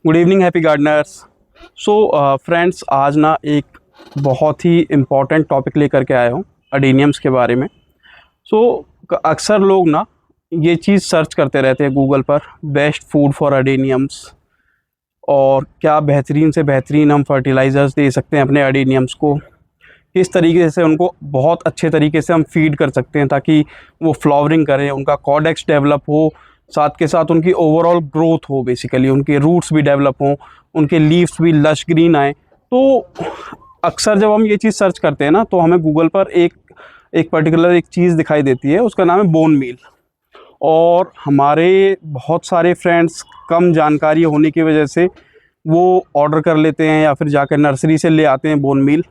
Good evening happy Gardner's. So friends, आज ना एक बहुत ही इम्पॉर्टेंट टॉपिक लेकर के आया हूँ अडेनियम्स के बारे में। अक्सर लोग ना ये चीज़ सर्च करते रहते हैं गूगल पर, बेस्ट फूड फॉर अडेनियम्स, और क्या बेहतरीन से बेहतरीन हम फर्टिलाइज़र्स दे सकते हैं अपने अडेनियम्स को, किस तरीके से उनको बहुत अच्छे तरीके से हम फीड कर सकते हैं ताकि वो फ्लावरिंग करें, उनका कॉडेक्स डेवलप हो, साथ के साथ उनकी ओवरऑल ग्रोथ हो, बेसिकली उनके रूट्स भी डेवलप हों, उनके लीव्स भी लश ग्रीन आए। तो अक्सर जब हम ये चीज़ सर्च करते हैं ना, तो हमें गूगल पर एक पर्टिकुलर एक चीज़ दिखाई देती है, उसका नाम है बोन मील। और हमारे बहुत सारे फ्रेंड्स कम जानकारी होने की वजह से वो ऑर्डर कर लेते हैं या फिर जाकर नर्सरी से ले आते हैं बोन मील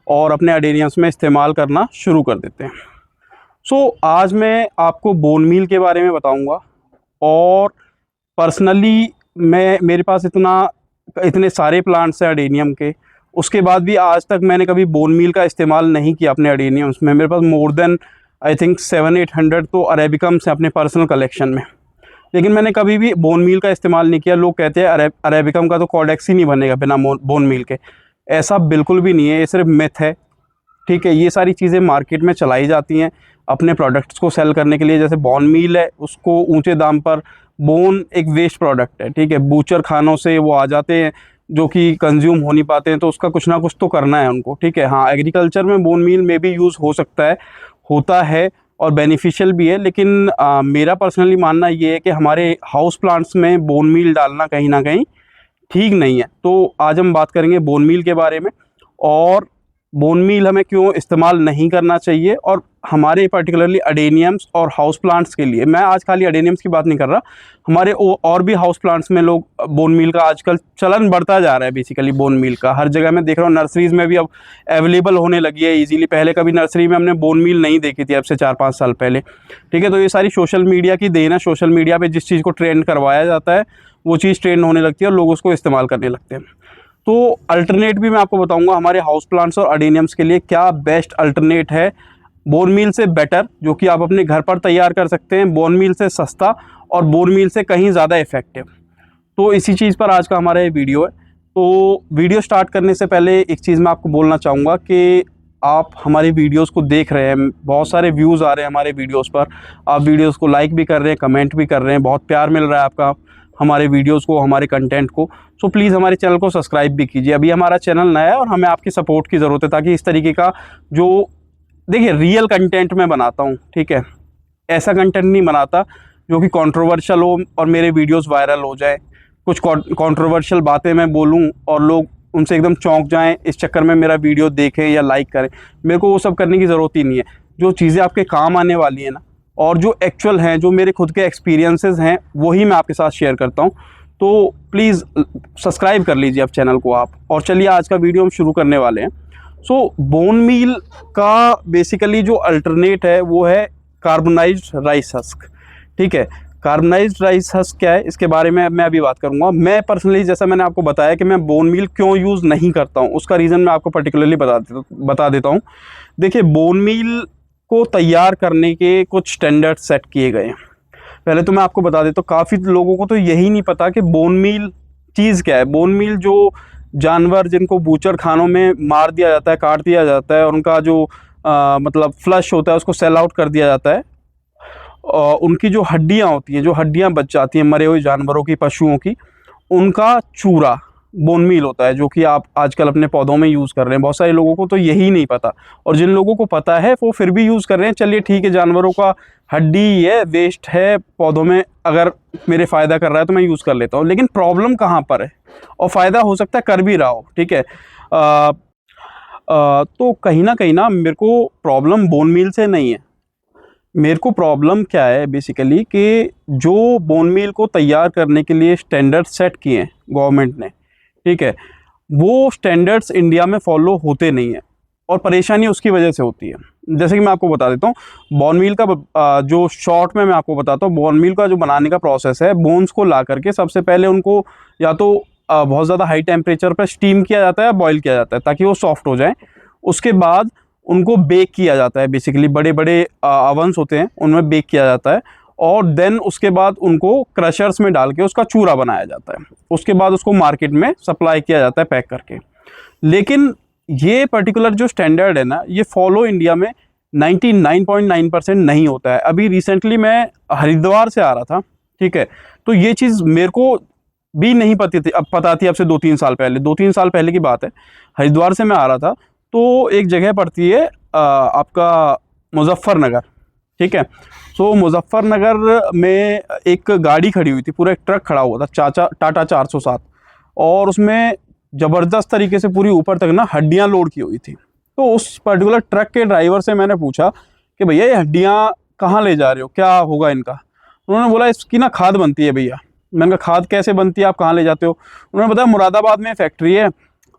और अपने अडेनियम्स में इस्तेमाल करना शुरू कर देते हैं। आज मैं आपको बोन मील के बारे में बताऊंगा। और पर्सनली मेरे पास इतने सारे प्लांट्स हैं अडेनियम के, उसके बाद भी आज तक मैंने कभी बोन मील का इस्तेमाल नहीं किया अपने अडेनियम्स में। मेरे पास मोर देन आई थिंक 700-800 तो अरेबिकम्स हैं अपने पर्सनल कलेक्शन में, लेकिन मैंने कभी भी बोन मील का इस्तेमाल नहीं किया। लोग कहते हैं अरेबिकम का तो कॉडेक्स ही नहीं बनेगा बिना बोन मील के। ऐसा बिल्कुल भी नहीं है, ये सिर्फ मिथ है। ठीक है, ये सारी चीज़ें मार्केट में चलाई जाती हैं अपने प्रोडक्ट्स को सेल करने के लिए। जैसे बोन मील है, उसको ऊंचे दाम पर, बोन एक वेस्ट प्रोडक्ट है, ठीक है, बूचर खानों से वो आ जाते हैं जो कि कंज्यूम हो नहीं पाते हैं, तो उसका कुछ ना कुछ तो करना है उनको। ठीक है, हाँ, एग्रीकल्चर में बोन मील में भी यूज़ हो सकता है, होता है और बेनिफिशियल भी है, लेकिन मेरा पर्सनली मानना ये है कि हमारे हाउस प्लांट्स में बोन मील डालना कहीं ना कहीं ठीक नहीं है। तो आज हम बात करेंगे बोन मील के बारे में, और बोन मील हमें क्यों इस्तेमाल नहीं करना चाहिए, और हमारे पर्टिकुलरली अडेनियम्स और हाउस प्लांट्स के लिए। मैं आज खाली अडेनियम्स की बात नहीं कर रहा, हमारे और भी हाउस प्लांट्स में लोग बोन मील का आजकल चलन बढ़ता जा रहा है। बेसिकली बोन मील का हर जगह मैं देख रहा हूँ, नर्सरीज़ में भी अब अवेलेबल होने लगी है ईजिली। पहले कभी नर्सरी में हमने बोन मील नहीं देखी थी, अब से 4-5 साल पहले। ठीक है, तो ये सारी सोशल मीडिया की देन है। सोशल मीडिया पर जिस चीज़ को ट्रेंड करवाया जाता है वो चीज़ ट्रेंड होने लगती है और लोग उसको इस्तेमाल करने लगते हैं। तो अल्टरनेट भी मैं आपको बताऊंगा हमारे हाउस प्लांट्स और अडेनियम्स के लिए क्या बेस्ट अल्टरनेट है बोन मील से बेटर, जो कि आप अपने घर पर तैयार कर सकते हैं, बोन मील से सस्ता और बोन मील से कहीं ज़्यादा इफेक्टिव। तो इसी चीज़ पर आज का हमारा ये वीडियो है। तो वीडियो स्टार्ट करने से पहले एक चीज़ मैं आपको बोलना चाहूँगा कि आप हमारी वीडियोस को देख रहे हैं, बहुत सारे व्यूज़ आ रहे हैं हमारे वीडियोस पर, आप वीडियोस को लाइक भी कर रहे हैं, कमेंट भी कर रहे हैं, बहुत प्यार मिल रहा है आपका हमारे वीडियोस को, हमारे कंटेंट को। सो प्लीज़ हमारे चैनल को सब्सक्राइब भी कीजिए। अभी हमारा चैनल नया है और हमें आपकी सपोर्ट की ज़रूरत है, ताकि इस तरीके का जो, देखिए, रियल कंटेंट मैं बनाता हूँ। ठीक है, ऐसा कंटेंट नहीं बनाता जो कि कंट्रोवर्शियल हो और मेरे वीडियोस वायरल हो जाए, कुछ कंट्रोवर्शियल बातें मैं बोलूँ और लोग उनसे एकदम चौंक जाएं, इस चक्कर में मेरा वीडियो देखें या लाइक करें। मेरे को वो सब करने की ज़रूरत ही नहीं है। जो चीज़ें आपके काम आने वाली हैं ना, और जो एक्चुअल हैं, जो मेरे खुद के एक्सपीरियंसेस हैं, वही मैं आपके साथ शेयर करता हूँ। तो प्लीज़ सब्सक्राइब कर लीजिए अब चैनल को आप। और चलिए आज का वीडियो हम शुरू करने वाले हैं। बोन मील का बेसिकली जो अल्टरनेट है वो है कार्बोनाइज्ड राइस हस्क। ठीक है, कार्बोनाइज्ड राइस हस्क क्या है, इसके बारे में मैं अभी बात करूंगा। मैं पर्सनली, जैसा मैंने आपको बताया कि मैं बोन मील क्यों यूज़ नहीं करता हूं, उसका रीज़न मैं आपको पर्टिकुलरली बता देता हूं। देखिए, बोन मील को तैयार करने के कुछ स्टैंडर्ड सेट किए गए हैं। पहले तो मैं आपको बता देता हूँ, काफ़ी लोगों को तो यही नहीं पता कि बोन मील चीज़ क्या है। बोन मील जो जानवर जिनको बूचर खानों में मार दिया जाता है, काट दिया जाता है, और उनका जो मतलब फ्लश होता है, उसको सेल आउट कर दिया जाता है, और उनकी जो हड्डियां होती हैं, जो हड्डियां बच जाती हैं मरे हुए जानवरों की, पशुओं की, उनका चूरा बोन मील होता है, जो कि आप आजकल अपने पौधों में यूज़ कर रहे हैं। बहुत सारे लोगों को तो यही नहीं पता, और जिन लोगों को पता है वो फिर भी यूज़ कर रहे हैं। चलिए ठीक है, जानवरों का हड्डी है, वेस्ट है पौधों में, अगर मेरे फ़ायदा कर रहा है तो मैं यूज़ कर लेता हूँ। लेकिन प्रॉब्लम कहाँ पर है, और फ़ायदा हो सकता है कर भी रहा हो। ठीक है, तो कहीं ना मेरे को प्रॉब्लम बोन मील से नहीं है। मेरे को प्रॉब्लम क्या है बेसिकली कि जो बोन मील को तैयार करने के लिए स्टैंडर्ड सेट किए हैं गवर्नमेंट ने, ठीक है, वो स्टैंडर्ड्स इंडिया में फॉलो होते नहीं हैं, और परेशानी उसकी वजह से होती है। जैसे कि मैं आपको बता देता हूँ, बोन मील का जो शॉर्ट में मैं आपको बताता हूँ, बोन मील का जो बनाने का प्रोसेस है, बोन्स को ला करके सबसे पहले उनको या तो बहुत ज़्यादा हाई टेम्परेचर पर स्टीम किया जाता है या बॉयल किया जाता है, ताकि वो सॉफ्ट हो जाए। उसके बाद उनको बेक किया जाता है, बेसिकली बड़े बड़े अवन्स होते हैं, उनमें बेक किया जाता है, और देन उसके बाद उनको क्रशर्स में डाल के उसका चूरा बनाया जाता है। उसके बाद उसको मार्केट में सप्लाई किया जाता है पैक करके। लेकिन ये पर्टिकुलर जो स्टैंडर्ड है ना, ये फॉलो इंडिया में 99.9% नहीं होता है। अभी रिसेंटली मैं हरिद्वार से आ रहा था, ठीक है, तो ये चीज़ मेरे को भी नहीं पता थी, अब पता थी अब से 2-3 साल पहले, 2-3 साल पहले की बात है। हरिद्वार से मैं आ रहा था, तो एक जगह पड़ती है आपका मुजफ्फरनगर, ठीक है। सो मुजफ्फरनगर में एक गाड़ी खड़ी हुई थी, पूरा एक ट्रक खड़ा हुआ था, टाटा 407, और उसमें ज़बरदस्त तरीके से पूरी ऊपर तक ना हड्डियाँ लोड की हुई थी। तो उस पर्टिकुलर ट्रक के ड्राइवर से मैंने पूछा कि भैया ये हड्डियाँ कहाँ ले जा रहे हो, क्या होगा इनका? उन्होंने बोला इसकी ना खाद बनती है भैया। मैंने कहा खाद कैसे बनती है, आप कहाँ ले जाते हो? उन्होंने बताया मुरादाबाद में फैक्ट्री है,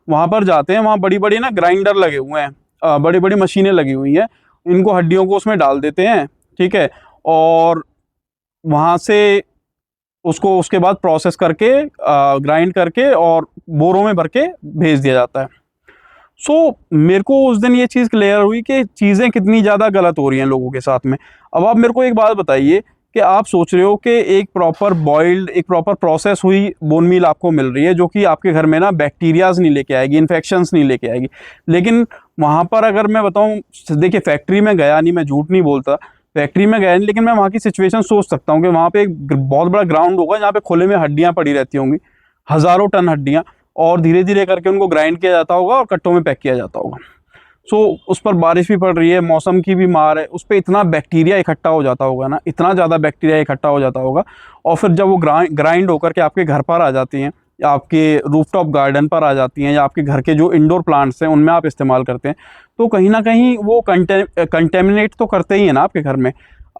वहाँ पर जाते हैं, वहाँ बड़ी बड़ी ना ग्राइंडर लगे हुए हैं, बड़ी बड़ी मशीनें लगी हुई हैं, इनको हड्डियों को उसमें डाल देते हैं, ठीक है, और वहाँ से उसको उसके बाद प्रोसेस करके ग्राइंड करके और बोरों में भर के भेज दिया जाता है। सो मेरे को उस दिन ये चीज़ क्लियर हुई कि चीज़ें कितनी ज़्यादा गलत हो रही हैं लोगों के साथ में। अब आप मेरे को एक बात बताइए कि आप सोच रहे हो कि एक प्रॉपर बॉइल्ड, एक प्रॉपर प्रोसेस हुई बोन मील आपको मिल रही है, जो कि आपके घर में ना बैक्टीरियाज नहीं लेके आएगी, इन्फेक्शंस नहीं लेके आएगी। लेकिन वहाँ पर अगर मैं बताऊँ, देखिए फैक्ट्री में गया नहीं, मैं झूठ नहीं बोलता, फैक्ट्री में गया नहीं, लेकिन मैं वहाँ की सिचुएशन सोच सकता हूँ कि वहाँ पे एक बहुत बड़ा ग्राउंड होगा जहाँ पे खुले में हड्डियाँ पड़ी रहती होंगी, हज़ारों टन हड्डियाँ, और धीरे धीरे करके उनको ग्राइंड किया जाता होगा और कट्टों में पैक किया जाता होगा। सो उस पर बारिश भी पड़ रही है, मौसम की भी मार है, उस पर इतना बैक्टीरिया इकट्ठा हो जाता होगा ना, इतना ज़्यादा बैक्टीरिया इकट्ठा हो जाता होगा, और फिर जब वो ग्राइंड होकर के आपके घर पर आ जाती हैं, या आपके रूफटॉप गार्डन पर आ जाती हैं, या आपके घर के जो इंडोर प्लांट्स हैं उनमें आप इस्तेमाल करते हैं, तो कहीं ना कहीं वो कंटेमिनेट तो करते ही हैं ना आपके घर में।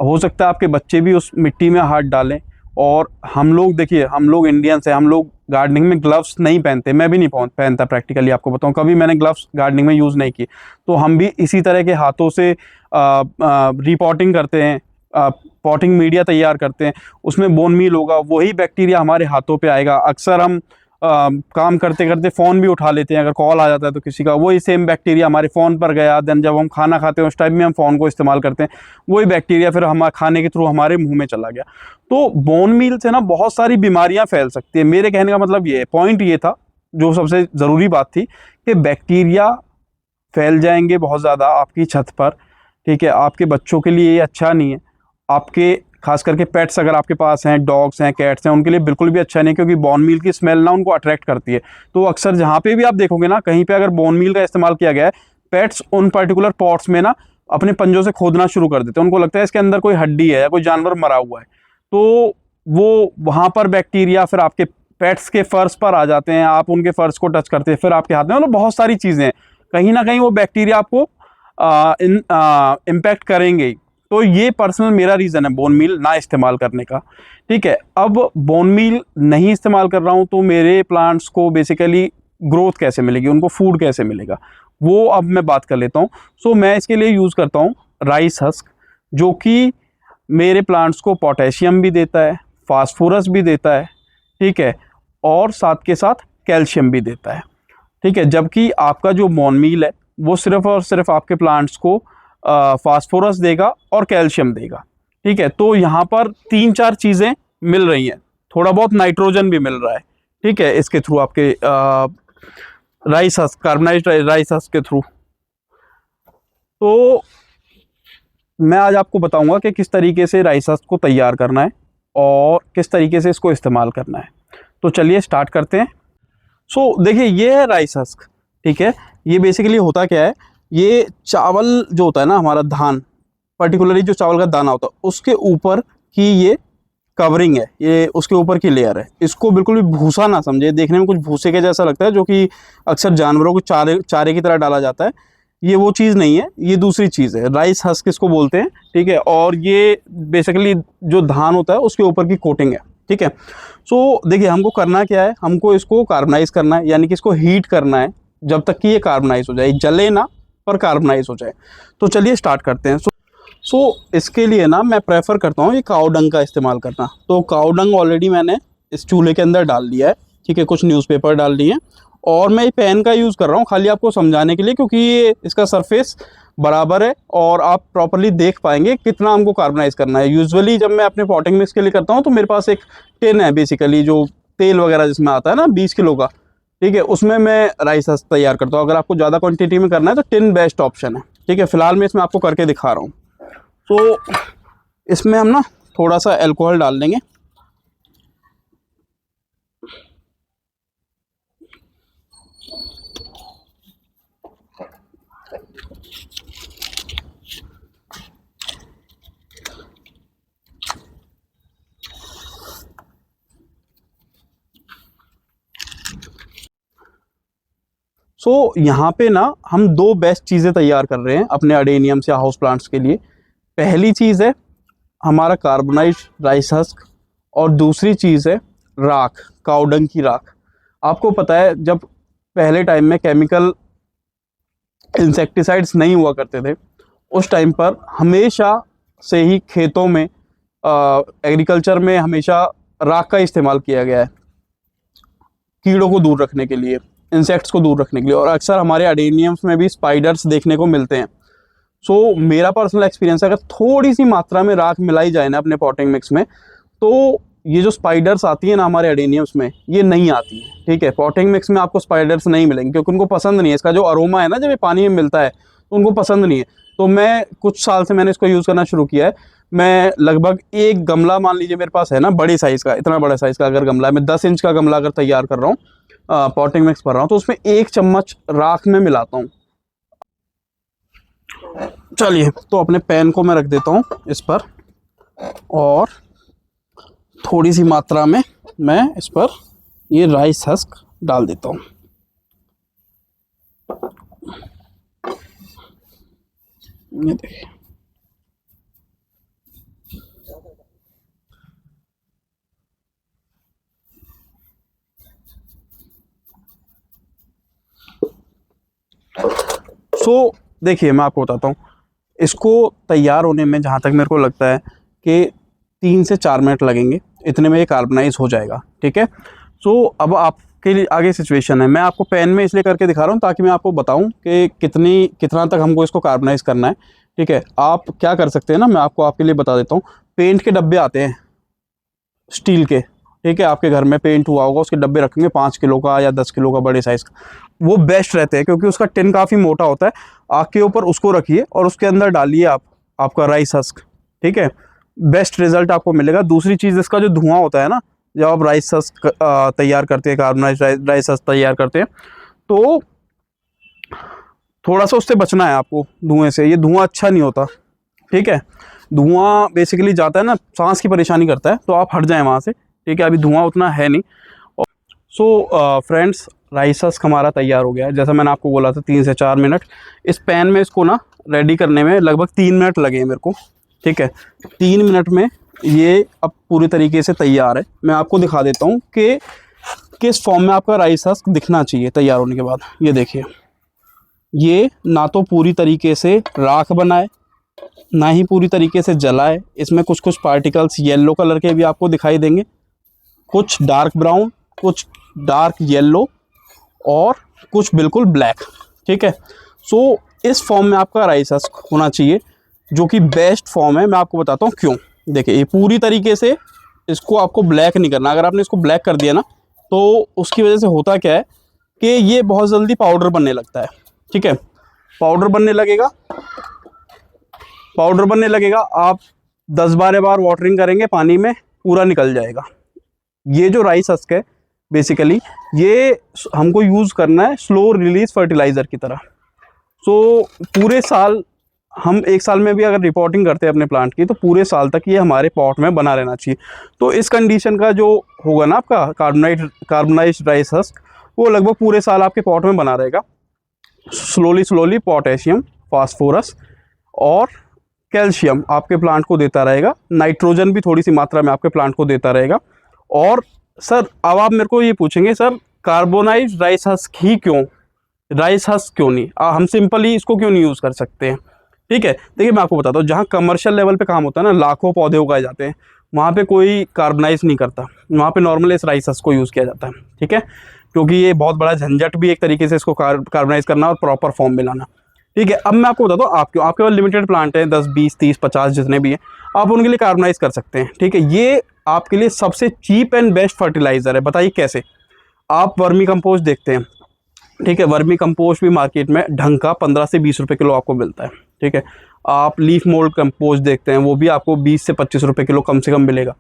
हो सकता है आपके बच्चे भी उस मिट्टी में हाथ डालें। और हम लोग देखिए, हम लोग इंडियंस हैं, हम लोग गार्डनिंग में ग्लव्स नहीं पहनते, मैं भी नहीं पहनता प्रैक्टिकली, आपको बताऊं कभी मैंने ग्लव्स गार्डनिंग में यूज़ नहीं किए। तो हम भी इसी तरह के हाथों से रिपोर्टिंग करते हैं, पॉटिंग मीडिया तैयार करते हैं, उसमें बोन मील होगा, वही बैक्टीरिया हमारे हाथों पे आएगा। अक्सर हम काम करते करते फ़ोन भी उठा लेते हैं, अगर कॉल आ जाता है तो किसी का, वही सेम बैक्टीरिया हमारे फ़ोन पर गया। देन जब हम खाना खाते हैं उस टाइम में हम फ़ोन को इस्तेमाल करते हैं, वही बैक्टीरिया फिर हम खाने के थ्रू हमारे मुंह में चला गया। तो बोन मील से ना बहुत सारी बीमारियां फैल सकती है। मेरे कहने का मतलब ये है, पॉइंट ये था, जो सबसे ज़रूरी बात थी, कि बैक्टीरिया फैल जाएंगे बहुत ज़्यादा आपकी छत पर, ठीक है। आपके बच्चों के लिए ये अच्छा नहीं है, आपके खास करके पेट्स अगर आपके पास हैं, डॉग्स हैं, कैट्स हैं, उनके लिए बिल्कुल भी अच्छा नहीं, क्योंकि बोन मील की स्मेल ना उनको अट्रैक्ट करती है। तो अक्सर जहाँ पे भी आप देखोगे ना, कहीं पे अगर बोन मील का इस्तेमाल किया गया है, पेट्स उन पर्टिकुलर पॉट्स में ना अपने पंजों से खोदना शुरू कर देते हैं। उनको लगता है इसके अंदर कोई हड्डी है या कोई जानवर मरा हुआ है, तो वो वहाँ पर बैक्टीरिया फिर आपके पेट्स के फर्श पर आ जाते हैं, आप उनके फर्श को टच करते हैं, फिर आपके हाथ में, मतलब बहुत सारी चीज़ें हैं, कहीं ना कहीं वो बैक्टीरिया आपको इम्पैक्ट करेंगे। तो ये पर्सनल मेरा रीज़न है बोन मील ना इस्तेमाल करने का, ठीक है। अब बोन मील नहीं इस्तेमाल कर रहा हूँ, तो मेरे प्लांट्स को बेसिकली ग्रोथ कैसे मिलेगी, उनको फूड कैसे मिलेगा, वो अब मैं बात कर लेता हूँ। सो मैं इसके लिए यूज़ करता हूँ राइस हस्क, जो कि मेरे प्लांट्स को पोटेशियम भी देता है, फास्फोरस भी देता है, ठीक है, और साथ के साथ कैल्शियम भी देता है, ठीक है। जबकि आपका जो बोन मील है वो सिर्फ और सिर्फ आपके प्लांट्स को फास्फोरस देगा और कैल्शियम देगा, ठीक है। तो यहाँ पर 3-4 चीज़ें मिल रही हैं, थोड़ा बहुत नाइट्रोजन भी मिल रहा है, ठीक है, इसके थ्रू आपके राइस हस्क, कार्बनाइज्ड राइस हस्क के थ्रू। तो मैं आज आपको बताऊंगा कि किस तरीके से राइस हस्क को तैयार करना है और किस तरीके से इसको इस्तेमाल करना है। तो चलिए स्टार्ट करते हैं। सो देखिए, ये है राइस हस्क, ठीक है। ये बेसिकली होता क्या है, ये चावल जो होता है ना, हमारा धान, पर्टिकुलरली जो चावल का दाना होता है, उसके ऊपर की ये कवरिंग है, ये उसके ऊपर की लेयर है। इसको बिल्कुल भी भूसा ना समझे, देखने में कुछ भूसे के जैसा लगता है, जो कि अक्सर जानवरों को चारे की तरह डाला जाता है, ये वो चीज़ नहीं है, ये दूसरी चीज़ है, राइस हस्क इसको बोलते हैं, ठीक है। और ये बेसिकली जो धान होता है उसके ऊपर की कोटिंग है, ठीक है। सो देखिए, हमको करना क्या है, हमको इसको कार्बनाइज करना है, यानी कि इसको हीट करना है जब तक कि ये कार्बनाइज हो जाए, जले ना पर कार्बनाइज हो जाए। तो चलिए स्टार्ट करते हैं। सो इसके लिए ना मैं प्रेफर करता हूँ ये काऊ डंग का इस्तेमाल करना। तो काऊ डंग ऑलरेडी मैंने इस चूल्हे के अंदर डाल दिया है, ठीक है, कुछ न्यूज़पेपर डाल दिए और मैं पेन का यूज़ कर रहा हूँ खाली आपको समझाने के लिए, क्योंकि ये इसका सरफेस बराबर है और आप प्रॉपरली देख पाएंगे कितना हमको कार्बनाइज करना है। यूजुअली जब मैं अपने पॉटिंग मिक्स के लिए करता हूँ तो मेरे पास एक टिन है बेसिकली, जो तेल वगैरह जिसमें आता है ना 20 किलो का, ठीक है, उसमें मैं राइस हस्क तैयार करता हूँ। अगर आपको ज़्यादा क्वांटिटी में करना है तो टिन बेस्ट ऑप्शन है, ठीक है। फिलहाल मैं इसमें आपको करके दिखा रहा हूँ। तो इसमें हम ना थोड़ा सा अल्कोहल डाल देंगे। यहाँ पे ना हम दो बेस्ट चीज़ें तैयार कर रहे हैं अपने अडेनियम्स या हाउस प्लांट्स के लिए। पहली चीज़ है हमारा कार्बोनाइज्ड राइस हस्क और दूसरी चीज़ है राख, काउडंग की राख। आपको पता है जब पहले टाइम में केमिकल इंसेक्टिसाइड्स नहीं हुआ करते थे, उस टाइम पर हमेशा से ही खेतों में एग्रीकल्चर में हमेशा राख का इस्तेमाल किया गया है, कीड़ों को दूर रखने के लिए, इंसेक्ट्स को दूर रखने के लिए। और अक्सर हमारे अडेनियम्स में भी स्पाइडर्स देखने को मिलते हैं। मेरा पर्सनल एक्सपीरियंस है, अगर थोड़ी सी मात्रा में राख मिलाई जाए ना अपने पॉटिंग मिक्स में, तो ये जो स्पाइडर्स आती है ना हमारे अडेनियम्स में, ये नहीं आती है, ठीक है। पॉटिंग मिक्स में आपको स्पाइडर्स नहीं मिलेंगे क्योंकि उनको पसंद नहीं है इसका जो अरोमा है ना, जब ये पानी में मिलता है तो उनको पसंद नहीं है। तो मैं कुछ साल से मैंने इसको यूज़ करना शुरू किया है। मैं लगभग एक गमला, मान लीजिए मेरे पास है ना बड़े साइज़ का, इतना बड़ा साइज़ का अगर गमला है, मैं 10 इंच का गमला अगर तैयार कर रहा हूँ, पॉटिंग मिक्स कर रहा हूँ, तो उसमें 1 चम्मच राख में मिलाता हूँ। चलिए, तो अपने पैन को मैं रख देता हूँ इस पर और थोड़ी सी मात्रा में मैं इस पर ये राइस हस्क डाल देता हूँ। ये देखिए, देखिए मैं आपको बताता हूँ, इसको तैयार होने में जहाँ तक मेरे को लगता है कि 3 से 4 मिनट लगेंगे, इतने में ये कार्बनाइज हो जाएगा, ठीक है। अब आपके लिए आगे सिचुएशन है, मैं आपको पेन में इसलिए करके दिखा रहा हूँ ताकि मैं आपको बताऊँ कि कितना तक हमको इसको कार्बनाइज करना है, ठीक है। आप क्या कर सकते हैं ना, मैं आपको आपके लिए बता देता हूँ। पेंट के डब्बे आते हैं स्टील के, ठीक है, आपके घर में पेंट हुआ होगा, उसके डब्बे रखेंगे 5 किलो का या 10 किलो का बड़े साइज़ का, वो बेस्ट रहते हैं क्योंकि उसका टिन काफ़ी मोटा होता है। आग के ऊपर उसको रखिए और उसके अंदर डालिए आपका राइस हस्क, ठीक है, बेस्ट रिजल्ट आपको मिलेगा। दूसरी चीज़, इसका जो धुआं होता है ना, जब आप राइस हस्क तैयार करते हैं, कार्बनाइज्ड राइस हस्क तैयार करते हैं, तो थोड़ा सा उससे बचना है आपको, धुएँ से। ये धुआं अच्छा नहीं होता, ठीक है। धुआं बेसिकली जाता है ना, सांस की परेशानी करता है, तो आप हट जाएं वहाँ से, ठीक है। अभी धुआं उतना है नहीं। फ्रेंड्स, राइस हस्क हमारा तैयार हो गया है, जैसा मैंने आपको बोला था 3 से 4 मिनट। इस पैन में इसको ना रेडी करने में लगभग 3 मिनट लगे मेरे को, ठीक है। 3 मिनट में ये अब पूरी तरीके से तैयार है। मैं आपको दिखा देता हूँ कि किस फॉर्म में आपका राइस हस्क दिखना चाहिए तैयार होने के बाद। ये देखिए, ये ना तो पूरी तरीके से राख बनाए, ना ही पूरी तरीके से जलाए। इसमें कुछ कुछ पार्टिकल्स येलो कलर के भी आपको दिखाई देंगे, कुछ डार्क ब्राउन, कुछ डार्क येलो और कुछ बिल्कुल ब्लैक, ठीक है। इस फॉर्म में आपका राइस हस्क होना चाहिए, जो कि बेस्ट फॉर्म है। मैं आपको बताता हूँ क्यों। देखिए, ये पूरी तरीके से इसको आपको ब्लैक नहीं करना। अगर आपने इसको ब्लैक कर दिया ना, तो उसकी वजह से होता क्या है कि ये बहुत जल्दी पाउडर बनने लगता है, ठीक है। पाउडर बनने लगेगा, आप 10-12 बार वाटरिंग करेंगे पानी में, पूरा निकल जाएगा। ये जो राइस हस्क है बेसिकली, ये हमको यूज़ करना है स्लो रिलीज फर्टिलाइज़र की तरह। पूरे साल, हम 1 साल में भी अगर रिपोर्टिंग करते हैं अपने प्लांट की, तो पूरे साल तक ये हमारे पॉट में बना रहना चाहिए। तो इस कंडीशन का जो होगा ना आपका कार्बनाइज्ड राइस हस्क, वो लगभग पूरे साल आपके पॉट में बना रहेगा। स्लोली पोटेशियम, फास्फोरस और कैल्शियम आपके प्लांट को देता रहेगा। नाइट्रोजन भी थोड़ी सी मात्रा में आपके प्लांट को देता रहेगा। और सर, अब आप मेरे को ये पूछेंगे, सर कार्बोनाइज्ड राइस हस्क ही क्यों, राइस हस्क क्यों नहीं, हम सिंपली इसको क्यों नहीं यूज़ कर सकते हैं, ठीक है। देखिए, मैं आपको बताता हूँ, जहाँ कमर्शियल लेवल पे काम होता है ना, लाखों पौधे उगाए जाते हैं, वहाँ पे कोई कार्बनाइज नहीं करता, वहाँ पे नॉर्मल इस राइस हस्क को यूज़ किया जाता है, ठीक है। क्योंकि ये बहुत बड़ा झंझट भी एक तरीके से इसको कार्बनाइज करना और प्रॉपर फॉर्म में लाना। ठीक है, अब मैं आपको बताता हूँ, आपके पास लिमिटेड प्लांट है 10 20 30 50 जितने भी हैं, आप उनके लिए कार्बनाइज कर सकते हैं। ठीक है, ये आपके लिए सबसे चीप एंड बेस्ट फर्टिलाइज़र है। बताइए कैसे? आप वर्मी कंपोस्ट देखते हैं, ठीक है, वर्मी कंपोस्ट भी मार्केट में ढंग का 15 से 20 रुपये किलो आपको मिलता है। ठीक है, आप लीफ मोल्ड कंपोस्ट देखते हैं, वो भी आपको 20 से 25 रुपये किलो कम से कम मिलेगा।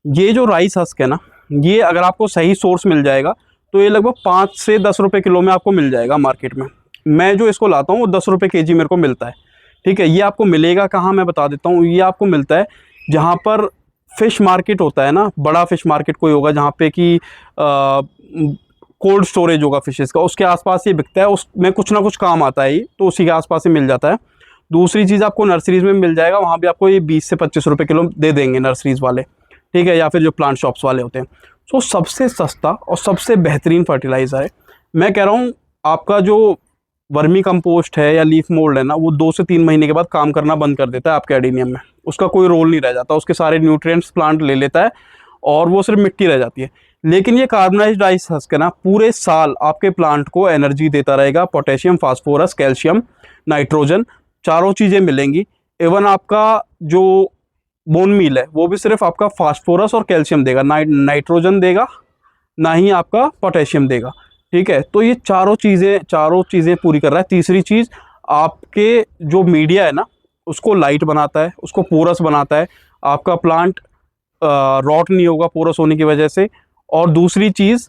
ये जो राइस हस्क है ना, ये अगर आपको सही सोर्स मिल जाएगा तो ये लगभग 5 से 10 रुपये किलो में आपको मिल जाएगा मार्केट में। मैं जो इसको लाता हूँ वो 10 रुपये केजी मेरे को मिलता है। ठीक है, ये आपको मिलेगा कहाँ, मैं बता देता हूँ। ये आपको मिलता है जहाँ पर फ़िश मार्केट होता है ना, बड़ा फ़िश मार्केट कोई होगा जहाँ पे कि कोल्ड स्टोरेज होगा फिशेज़ का, उसके आसपास ये बिकता है, उसमें कुछ ना कुछ काम आता है ये, तो उसी के आसपास ही मिल जाता है। दूसरी चीज़ आपको नर्सरीज़ में मिल जाएगा, वहाँ भी आपको ये 20 से 25 रुपये किलो दे देंगे नर्सरीज़ वाले। ठीक है, या फिर जो प्लांट शॉप्स वाले होते हैं। सो सबसे सस्ता और सबसे बेहतरीन फर्टिलाइज़र है। मैं कह रहा हूँ आपका जो वर्मी कंपोस्ट है या लीफ मोल्ड है ना, वो 2 से 3 महीने के बाद काम करना बंद कर देता है आपके एडेनियम में। उसका कोई रोल नहीं रह जाता, उसके सारे न्यूट्रिएंट्स प्लांट ले लेता है और वो सिर्फ मिट्टी रह जाती है। लेकिन ये कार्बनाइज्ड राइस हस्क है ना, पूरे साल आपके प्लांट को एनर्जी देता रहेगा। पोटेशियम, फास्फोरस, कैल्शियम, नाइट्रोजन, चारों चीज़ें मिलेंगी। इवन आपका जो बोन मील है वो भी सिर्फ आपका फास्फोरस और कैल्शियम देगा, नाइट्रोजन देगा ना ही आपका पोटेशियम देगा। ठीक है, तो ये चारों चीज़ें पूरी कर रहा है। तीसरी चीज़, आपके जो मीडिया है ना, उसको लाइट बनाता है, उसको पोरस बनाता है। आपका प्लांट रॉट नहीं होगा पोरस होने की वजह से। और दूसरी चीज़,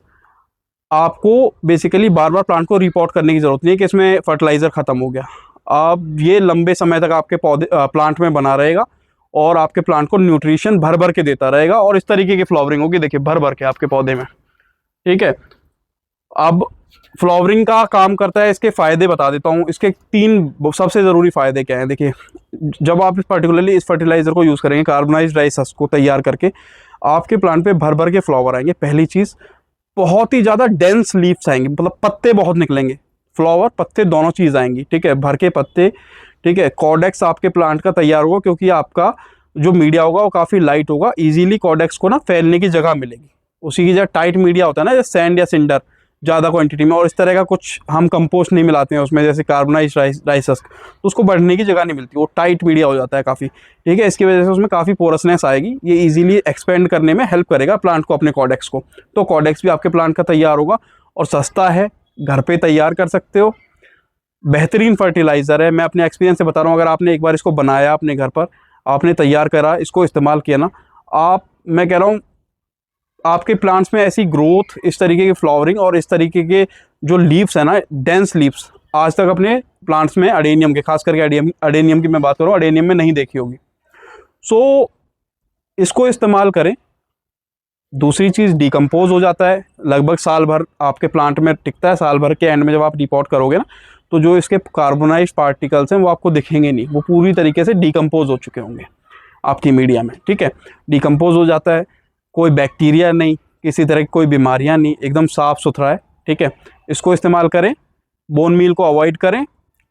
आपको बेसिकली बार बार प्लांट को रिपोर्ट करने की ज़रूरत नहीं है कि इसमें फर्टिलाइज़र ख़त्म हो गया। आप ये लंबे समय तक आपके पौधे प्लांट में बना रहेगा और आपके प्लांट को न्यूट्रिशन भर भर के देता रहेगा और इस तरीके की फ्लावरिंग होगी, देखिए भर भर के आपके पौधे में। ठीक है, अब फ्लावरिंग का काम करता है, इसके फ़ायदे बता देता हूँ। इसके 3 सबसे ज़रूरी फ़ायदे क्या हैं। देखिए, जब आप पर्टिकुलरली इस फर्टिलाइज़र को यूज़ करेंगे, कार्बनाइज्ड राइस हस्क को तैयार करके, आपके प्लांट पे भर भर के फ्लावर आएंगे। पहली चीज़, बहुत ही ज़्यादा डेंस लीव्स आएंगे, मतलब पत्ते बहुत निकलेंगे, फ्लावर पत्ते दोनों चीज़ आएंगी। ठीक है, भर के पत्ते। ठीक है, कॉर्डेक्स आपके प्लांट का तैयार होगा, क्योंकि आपका जो मीडिया होगा वो काफ़ी लाइट होगा, इजीली कॉर्डेक्स को ना फैलने की जगह मिलेगी। उसी की जगह टाइट मीडिया होता है ना, जैसे सैंड या सिंडर ज़्यादा क्वांटिटी में, और इस तरह का कुछ हम कंपोस्ट नहीं मिलाते हैं उसमें, जैसे कार्बनाइज्ड राइस हस्क, तो उसको बढ़ने की जगह नहीं मिलती, वो टाइट मीडिया हो जाता है काफ़ी। ठीक है, इसकी वजह से उसमें काफ़ी पोरसनेस आएगी, ये इजीली एक्सपेंड करने में हेल्प करेगा प्लांट को, अपने कॉर्डेक्स को। तो कॉर्डेक्स भी आपके प्लांट का तैयार होगा और सस्ता है, घर पे तैयार कर सकते हो। बेहतरीन फर्टिलाइज़र है, मैं अपने एक्सपीरियंस से बता रहा हूँ। अगर आपने एक बार इसको बनाया अपने घर पर, आपने तैयार करा, इसको इस्तेमाल किया ना, मैं कह रहा हूँ आपके प्लांट्स में ऐसी ग्रोथ, इस तरीके की फ्लावरिंग और इस तरीके के जो लीव्स है ना, डेंस लीव्स, आज तक अपने प्लांट्स में अडेनियम के, खास करके अडेनियम की मैं बात करूँ, अडेनियम में नहीं देखी होगी। सो इसको इस्तेमाल करें। दूसरी चीज़, डिकम्पोज हो जाता है, लगभग साल भर आपके प्लांट में टिकता है। साल भर के एंड में जब आप रिपोर्ट करोगे ना, तो जो इसके कार्बोनाइज्ड पार्टिकल्स हैं वो आपको दिखेंगे नहीं, वो पूरी तरीके से डिकम्पोज हो चुके होंगे आपकी मीडिया में। ठीक है, डिकम्पोज हो जाता है, कोई बैक्टीरिया नहीं, किसी तरह की कोई बीमारियां नहीं, एकदम साफ़ सुथरा है। ठीक है, इसको इस्तेमाल करें, बोन मील को अवॉइड करें।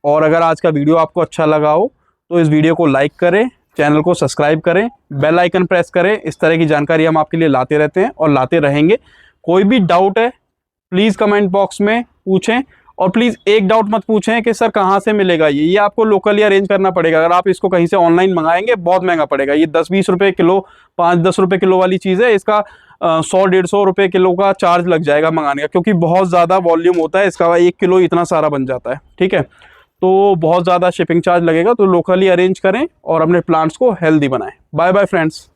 और अगर आज का वीडियो आपको अच्छा लगा हो तो इस वीडियो को लाइक करें, चैनल को सब्सक्राइब करें, बेल आइकन प्रेस करें। इस तरह की जानकारी हम आपके लिए लाते रहते हैं और लाते रहेंगे। कोई भी डाउट है प्लीज़ कमेंट बॉक्स में पूछें, और प्लीज़ एक डाउट मत पूछें कि सर कहाँ से मिलेगा ये आपको लोकली अरेंज करना पड़ेगा। अगर आप इसको कहीं से ऑनलाइन मंगाएंगे बहुत महंगा पड़ेगा। ये 10-20 रुपये किलो, 5-10 रुपये किलो वाली चीज़ है, इसका 100-150 रुपये किलो का चार्ज लग जाएगा मंगाने का, क्योंकि बहुत ज़्यादा वॉल्यूम होता है इसका, 1 किलो इतना सारा बन जाता है। ठीक है, तो बहुत ज़्यादा शिपिंग चार्ज लगेगा, तो लोकली अरेंज करें और अपने प्लांट्स को हेल्दी बनाएं। Bye bye friends.